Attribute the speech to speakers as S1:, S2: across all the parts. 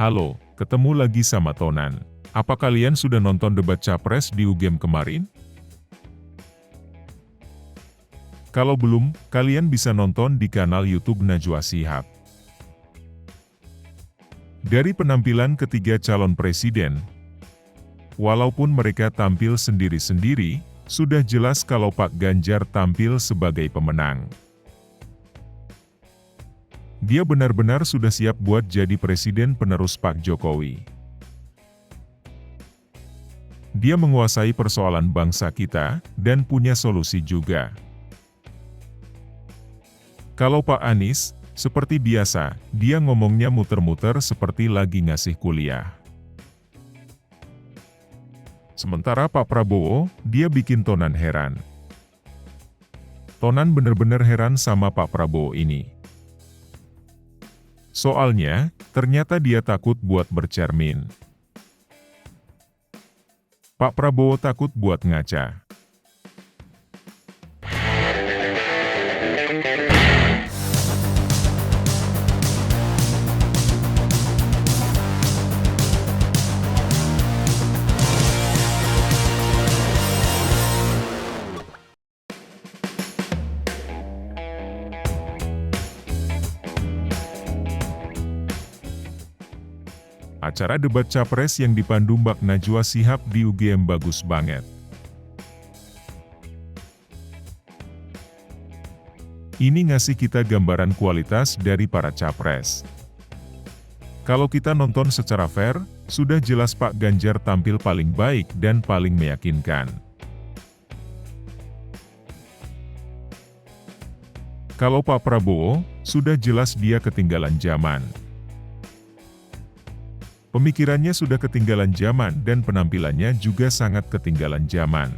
S1: Halo, ketemu lagi sama Tonan. Apa kalian sudah nonton debat Capres di UGM kemarin? Kalau belum, kalian bisa nonton di kanal YouTube Najwa Shihab. Dari penampilan ketiga calon presiden, walaupun mereka tampil sendiri-sendiri, sudah jelas kalau Pak Ganjar tampil sebagai pemenang. Dia benar-benar sudah siap buat jadi presiden penerus Pak Jokowi. Dia menguasai persoalan bangsa kita, dan punya solusi juga. Kalau Pak Anies, seperti biasa, dia ngomongnya muter-muter seperti lagi ngasih kuliah. Sementara Pak Prabowo, dia bikin Tonan heran. Tonan bener-bener heran sama Pak Prabowo ini. Soalnya, ternyata dia takut buat bercermin. Pak Prabowo takut buat ngaca. Acara debat Capres yang dipandu Mbak Najwa Shihab di UGM bagus banget. Ini ngasih kita gambaran kualitas dari para Capres. Kalau kita nonton secara fair, sudah jelas Pak Ganjar tampil paling baik dan paling meyakinkan. Kalau Pak Prabowo, sudah jelas dia ketinggalan zaman. Pemikirannya sudah ketinggalan zaman dan penampilannya juga sangat ketinggalan zaman.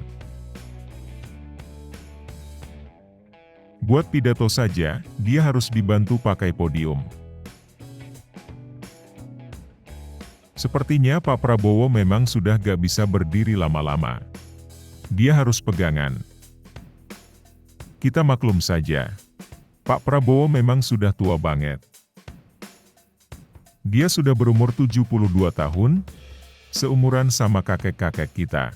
S1: Buat pidato saja, dia harus dibantu pakai podium. Sepertinya Pak Prabowo memang sudah gak bisa berdiri lama-lama. Dia harus pegangan. Kita maklum saja. Pak Prabowo memang sudah tua banget. Dia sudah berumur 72 tahun, seumuran sama kakek-kakek kita.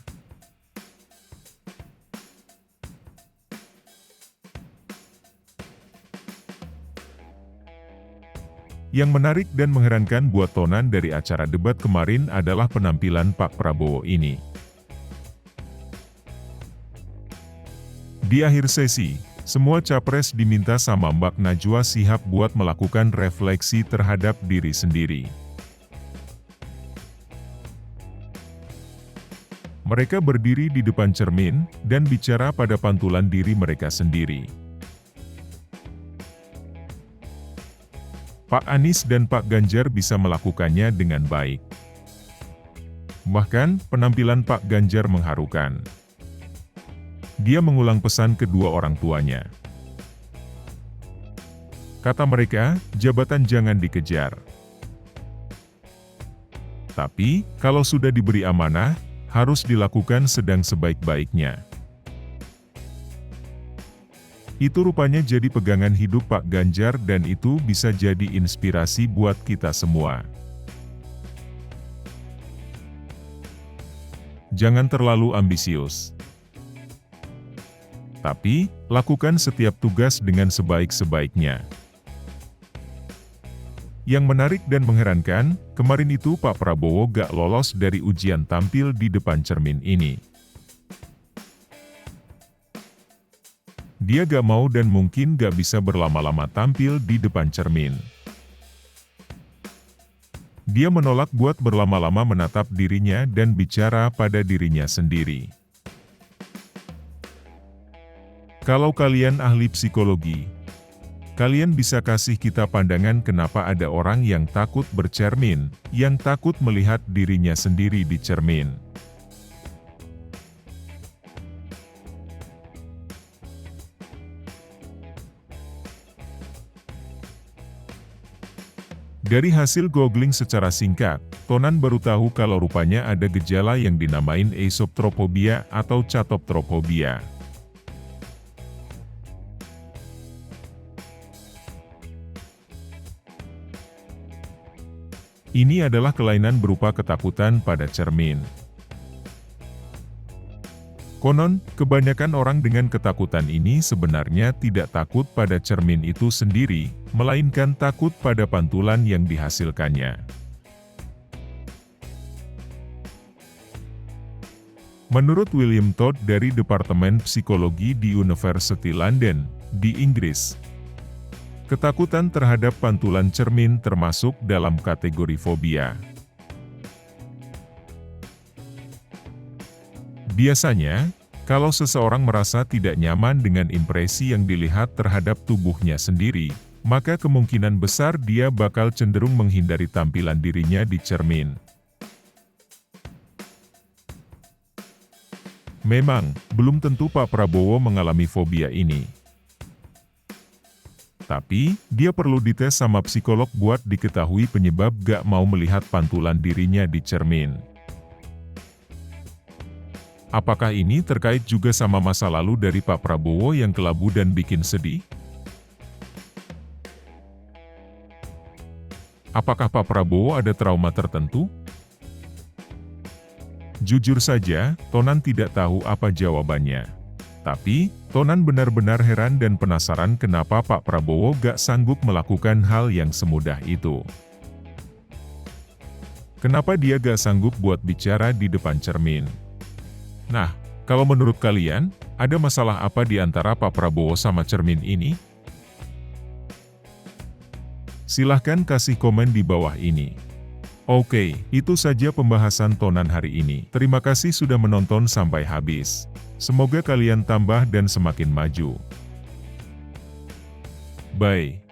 S1: Yang menarik dan mengherankan buat Tonan dari acara debat kemarin adalah penampilan Pak Prabowo ini. Di akhir sesi, semua capres diminta sama Mbak Najwa Shihab buat melakukan refleksi terhadap diri sendiri. Mereka berdiri di depan cermin, dan bicara pada pantulan diri mereka sendiri. Pak Anies dan Pak Ganjar bisa melakukannya dengan baik. Bahkan, penampilan Pak Ganjar mengharukan. Dia mengulang pesan kedua orang tuanya. Kata mereka, jabatan jangan dikejar. Tapi, kalau sudah diberi amanah, harus dilakukan sedang sebaik-baiknya. Itu rupanya jadi pegangan hidup Pak Ganjar dan itu bisa jadi inspirasi buat kita semua. Jangan terlalu ambisius. Tapi, lakukan setiap tugas dengan sebaik-sebaiknya. Yang menarik dan mengherankan, kemarin itu Pak Prabowo gak lolos dari ujian tampil di depan cermin ini. Dia gak mau dan mungkin gak bisa berlama-lama tampil di depan cermin. Dia menolak buat berlama-lama menatap dirinya dan bicara pada dirinya sendiri. Kalau kalian ahli psikologi, kalian bisa kasih kita pandangan kenapa ada orang yang takut bercermin, yang takut melihat dirinya sendiri di cermin. Dari hasil googling secara singkat, Tonan baru tahu kalau rupanya ada gejala yang dinamain esoptrophobia atau catoptrophobia. Ini adalah kelainan berupa ketakutan pada cermin. Konon, kebanyakan orang dengan ketakutan ini sebenarnya tidak takut pada cermin itu sendiri, melainkan takut pada pantulan yang dihasilkannya. Menurut William Todd dari Departemen Psikologi di University London, di Inggris, ketakutan terhadap pantulan cermin termasuk dalam kategori fobia. Biasanya, kalau seseorang merasa tidak nyaman dengan impresi yang dilihat terhadap tubuhnya sendiri, maka kemungkinan besar dia bakal cenderung menghindari tampilan dirinya di cermin. Memang, belum tentu Pak Prabowo mengalami fobia ini. Tapi, dia perlu dites sama psikolog buat diketahui penyebab gak mau melihat pantulan dirinya di cermin. Apakah ini terkait juga sama masa lalu dari Pak Prabowo yang kelabu dan bikin sedih? Apakah Pak Prabowo ada trauma tertentu? Jujur saja, Tonan tidak tahu apa jawabannya. Tapi, Tonan benar-benar heran dan penasaran kenapa Pak Prabowo gak sanggup melakukan hal yang semudah itu. Kenapa dia gak sanggup buat bicara di depan cermin? Nah, kalau menurut kalian, ada masalah apa di antara Pak Prabowo sama cermin ini? Silahkan kasih komen di bawah ini. Oke, itu saja pembahasan Tonan hari ini. Terima kasih sudah menonton sampai habis. Semoga kalian tambah dan semakin maju. Bye.